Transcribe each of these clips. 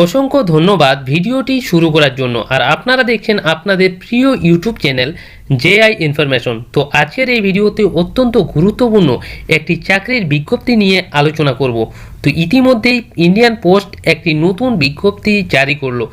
অসংখ্য ধন্যবাদ ভিডিওটি শুরু করার জন্য। আর আপনারা দেখছেন আপনাদের প্রিয় ইউটিউব চ্যানেল জেআই ইনফরমেশন। তো আজকের এই ভিডিওতে অত্যন্ত গুরুত্বপূর্ণ একটি চাকরির বিজ্ঞপ্তি নিয়ে আলোচনা করব। তো ইতিমধ্যেই ইন্ডিয়ান পোস্ট একটি নতুন বিজ্ঞপ্তি জারি করলো,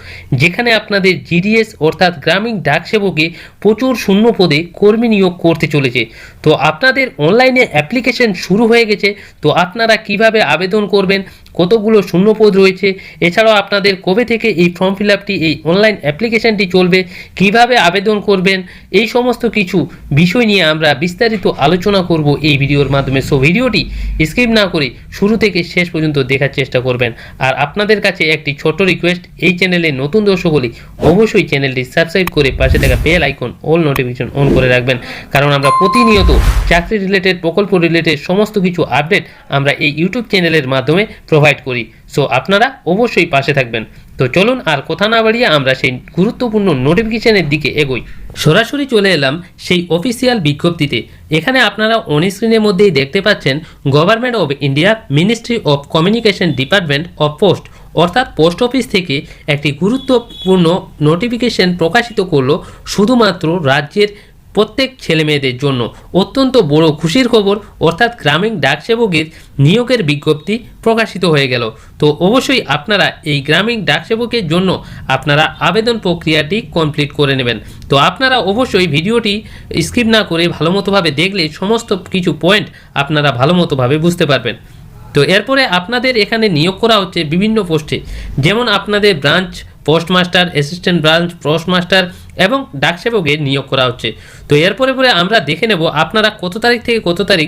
যেখানে আপনাদের জিডিএস অর্থাৎ গ্রামীণ ডাক সেবকে প্রচুর শূন্য পদে কর্মী নিয়োগ করতে চলেছে। তো আপনাদের অনলাইনে অ্যাপ্লিকেশন শুরু হয়ে গেছে। তো আপনারা কিভাবে আবেদন করবেন, কতগুলো শূন্যপদ রয়েছে, এছাড়াও আপনাদের কবে থেকে এই ফর্ম ফিল আপটি এই অনলাইন অ্যাপ্লিকেশনটি চলবে, কিভাবে আবেদন করবেন, এই সমস্ত কিছু বিষয় নিয়ে আমরা বিস্তারিত আলোচনা করব এই ভিডিওর মাধ্যমে। সো ভিডিওটি স্কিপ না করে শুরু থেকে শেষ পর্যন্ত দেখার চেষ্টা করবেন। আর আপনাদের কাছে একটি ছোট রিকোয়েস্ট, এই চ্যানেলে নতুন দর্শক হলে অবশ্যই চ্যানেলটি সাবস্ক্রাইব করে পাশে থাকা bell icon all notification on করে রাখবেন, কারণ আমরা প্রতিনিয়ত চাকরি রিলেটেড, প্রকল্প রিলেটেড সমস্ত কিছু আপডেট আমরা এই ইউটিউব চ্যানেলের মাধ্যমে প্রোভাইড করি। সো আপনারা অবশ্যই পাশে থাকবেন। তো চলুন আর কথা না বাড়িয়ে আমরা সেই গুরুত্বপূর্ণ নোটিফিকেশনের দিকে এগোই। সরাসরি চলে এলাম সেই অফিসিয়াল বিজ্ঞপ্তিতে। এখানে আপনারা অন স্ক্রিনের মধ্যেই দেখতে পাচ্ছেন government of India, ministry of communication, department of post অর্থাৎ পোস্ট অফিস থেকে একটি গুরুত্বপূর্ণ নোটিফিকেশন প্রকাশিত করলো শুধুমাত্র রাজ্যের প্রত্যেক ছেলে মেয়েদের জন্য। অত্যন্ত বড় খুশির খবর, অর্থাৎ গ্রামীণ ডাকসেবকের নিয়োগের বিজ্ঞপ্তি প্রকাশিত হয়ে গেল। তো অবশ্যই আপনারা এই গ্রামীণ ডাকসেবকের জন্য আপনারা আবেদন প্রক্রিয়াটি কমপ্লিট করে নেবেন। তো আপনারা অবশ্যই ভিডিওটি স্কিপ না করে ভালো মতোভাবে দেখলে সমস্ত কিছু পয়েন্ট আপনারা ভালো মতোভাবে বুঝতে পারবেন। তো এরপরে আপনাদের এখানে নিয়োগ করা হচ্ছে বিভিন্ন পোস্টে, যেমন আপনাদের branch postmaster, assistant branch postmaster এবং ডাকসেবকের নিয়োগ করা হচ্ছে। তো এরপরে আমরা দেখে নেব আপনারা কত তারিখ থেকে কত তারিখ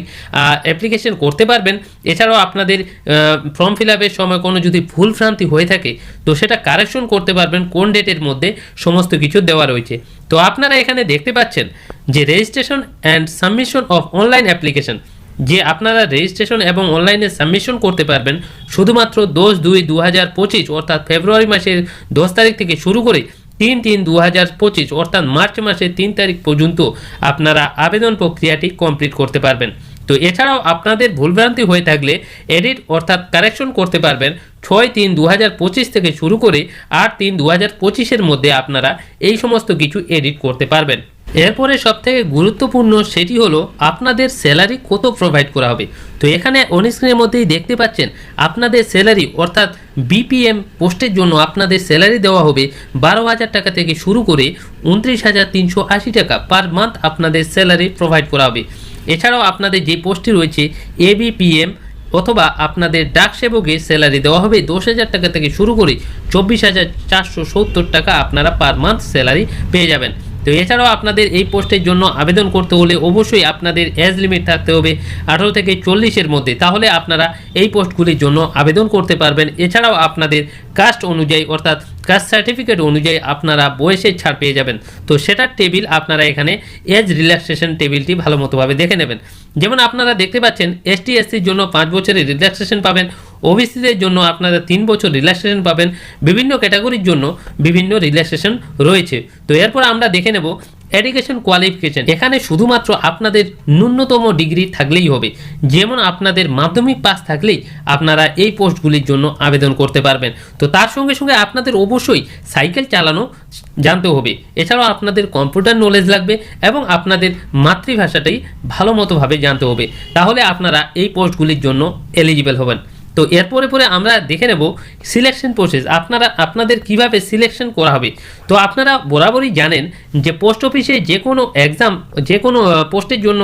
অ্যাপ্লিকেশন করতে পারবেন। এছাড়াও আপনাদের ফর্ম ফিল আপের সময় কোনো যদি ভুল ভ্রান্তি হয়ে থাকে তো সেটা কারেকশন করতে পারবেন, কোন ডেটের মধ্যে সমস্ত কিছু দেওয়া রয়েছে। তো আপনারা এখানে দেখতে পাচ্ছেন যে registration and submission of online application, যে আপনারা রেজিস্ট্রেশন এবং অনলাইনে সাবমিশন করতে পারবেন শুধুমাত্র 10/2/2025 অর্থাৎ ফেব্রুয়ারি মাসের 10 তারিখ থেকে শুরু করে 3/3/2025 অর্থাৎ মার্চ মাসের 3 তারিখ পর্যন্ত আপনারা আবেদন প্রক্রিয়াটি কমপ্লিট করতে পারবেন। তো এছাড়াও আপনাদের ভুলভ্রান্তি হয়ে থাকলে এডিট অর্থাৎ কারেকশন করতে পারবেন 6/3/2025 থেকে শুরু করে 8/3/2025 মধ্যে আপনারা এই সমস্ত কিছু এডিট করতে পারবেন। এরপরে সবথেকে গুরুত্বপূর্ণ সেটি হলো আপনাদের স্যালারি কত প্রোভাইড করা হবে। তো এখানে অন স্ক্রিনের মধ্যেই দেখতে পাচ্ছেন আপনাদের স্যালারি অর্থাৎ বিপিএম পোস্টের জন্য আপনাদের স্যালারি দেওয়া হবে 12,000 টাকা থেকে শুরু করে 29,380 টাকা পার মান্থ আপনাদের স্যালারি প্রোভাইড করা হবে। এছাড়াও আপনাদের যে পোস্টটি রয়েছে এবিপিএম অথবা আপনাদের ডাকসেবকের স্যালারি দেওয়া হবে 10,000 টাকা থেকে শুরু করে 24,470 টাকা আপনারা পার মান্থ স্যালারি পেয়ে যাবেন। তো এছাড়াও আপনাদের এই পোস্টের জন্য আবেদন করতে হলে অবশ্যই আপনাদের এজ লিমিট থাকতে হবে 18 থেকে 40-এর মধ্যে, তাহলে আপনারা এই পোস্টগুলির জন্য আবেদন করতে পারবেন। এছাড়াও আপনাদের কাস্ট অনুযায়ী অর্থাৎ কাস্ট সার্টিফিকেট অনুযায়ী আপনারা বয়সের ছাড় পেয়ে যাবেন। তো সেটার টেবিল আপনারা এখানে এজ রিল্যাক্সেশন টেবিলটি ভালো মতোভাবে দেখে নেবেন। যেমন আপনারা দেখতে পাচ্ছেন এসটি এসসির জন্য 5 বছরের রিল্যাক্সেশন পাবেন, ওবিসিদের জন্য আপনারা 3 বছর রিল্যাক্সেশন পাবেন, বিভিন্ন ক্যাটাগরির জন্য বিভিন্ন রিল্যাক্সেশন রয়েছে। তো এরপর আমরা দেখে নেব এডুকেশন কোয়ালিফিকেশন। এখানে শুধুমাত্র আপনাদের ন্যূনতম ডিগ্রি থাকলেই হবে, যেমন আপনাদের মাধ্যমিক পাস থাকলেই আপনারা এই পোস্টগুলির জন্য আবেদন করতে পারবেন। তো তার সঙ্গে সঙ্গে আপনাদের অবশ্যই সাইকেল চালানো জানতে হবে। এছাড়াও আপনাদের কম্পিউটার নলেজ লাগবে এবং আপনাদের মাতৃভাষাটাই ভালো মতোভাবে জানতে হবে, তাহলে আপনারা এই পোস্টগুলির জন্য এলিজিবল হবেন। তো এরপরে আমরা দেখে নেব সিলেকশন প্রসেস, আপনাদের কিভাবে সিলেকশন করা হবে। তো আপনারা বরাবরই জানেন যে পোস্ট অফিসে যে কোনো এক্সাম, যে কোনো পোস্টের জন্য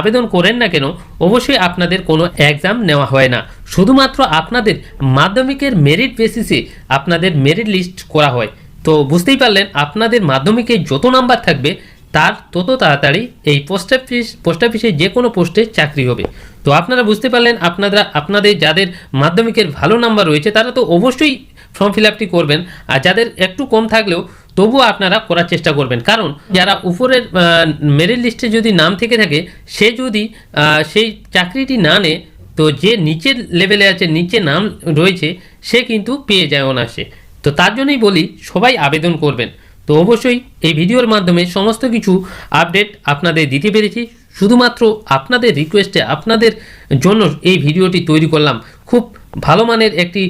আবেদন করেন না কেন, অবশ্যই আপনাদের কোনো এক্সাম নেওয়া হয় না, শুধুমাত্র আপনাদের মাধ্যমিকের মেরিট বেসিসে আপনাদের মেরিট লিস্ট করা হয়। তো বুঝতেই পারলেন আপনাদের মাধ্যমিকে যত নাম্বার থাকবে তার তত তাড়াতাড়ি এই পোস্ট অফিসে যে কোনো পোস্টে চাকরি হবে। তো আপনারা বুঝতে পারলেন, আপনাদের যাদের মাধ্যমিকের ভালো নাম্বার রয়েছে তারা তো অবশ্যই ফর্ম ফিল আপটি করবেন, আর যাদের একটু কম থাকলেও তবুও আপনারা করার চেষ্টা করবেন, কারণ যারা উপরের মেরিট লিস্টে যদি নাম থেকে থাকে সে যদি সেই চাকরিটি না নেয়, তো যে নিচের লেভেলে আছে, নিচে নাম রয়েছে, সে কিন্তু পেয়ে যায় অনায়াসে। তো তার জন্যই বলি সবাই আবেদন করবেন। তো অবশ্যই এই ভিডিওর মাধ্যমে সমস্ত কিছু আপডেট আপনাদের দিতে পেরেছি, শুধুমাত্র আপনাদের রিকোয়েস্টে আপনাদের জন্য এই ভিডিওটি তৈরি করলাম। খুব ভালো মানের একটি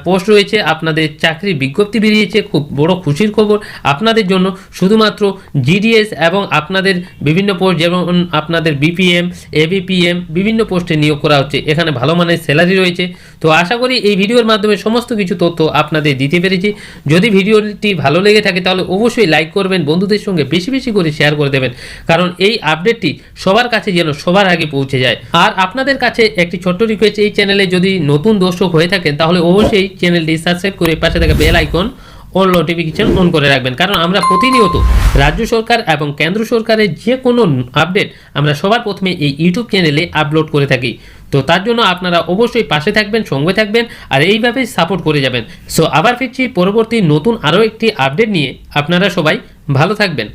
পোস্ট রয়েছে, আপনাদের চাকরির বিজ্ঞপ্তি বেরিয়েছে, খুব বড় খুশির খবর আপনাদের জন্য। শুধুমাত্র জিডিএস এবং আপনাদের বিভিন্ন পোস্ট, যেমন আপনাদের বিপিএম, এবিপিএম বিভিন্ন পোস্টে নিয়োগ করা হচ্ছে। এখানে ভালো মানের স্যালারি রয়েছে। তো আশা করি এই ভিডিওর মাধ্যমে সমস্ত কিছু তথ্য আপনাদের দিতে পেরেছি। যদি ভিডিওটি ভালো লেগে থাকে তাহলে অবশ্যই লাইক করবেন, বন্ধুদের সঙ্গে বেশি বেশি করে শেয়ার করে দেবেন, কারণ এই আপডেটটি সবার কাছে যেন সবার আগে পৌঁছে যায়। আর আপনাদের কাছে একটি ছোট্ট রিকোয়েস্ট, এই চ্যানেলে যদি নতুন দর্শক হয়ে থাকেন তাহলে অবশ্যই চ্যানেলটি সাবস্ক্রাইব করে পাশে থাকা bell icon all notification on করে রাখবেন, কারণ আমরা প্রতিনিয়ত রাজ্য সরকার এবং কেন্দ্র সরকারের যে কোনো আপডেট আমরা সবার প্রথমে এই ইউটিউব চ্যানেলে আপলোড করে থাকি। তো তার জন্য আপনারা অবশ্যই পাশে থাকবেন, সঙ্গে থাকবেন আর এইভাবেই সাপোর্ট করে যাবেন। সো আবার ফিরছি পরবর্তী নতুন আরও একটি আপডেট নিয়ে। আপনারা সবাই ভালো থাকবেন।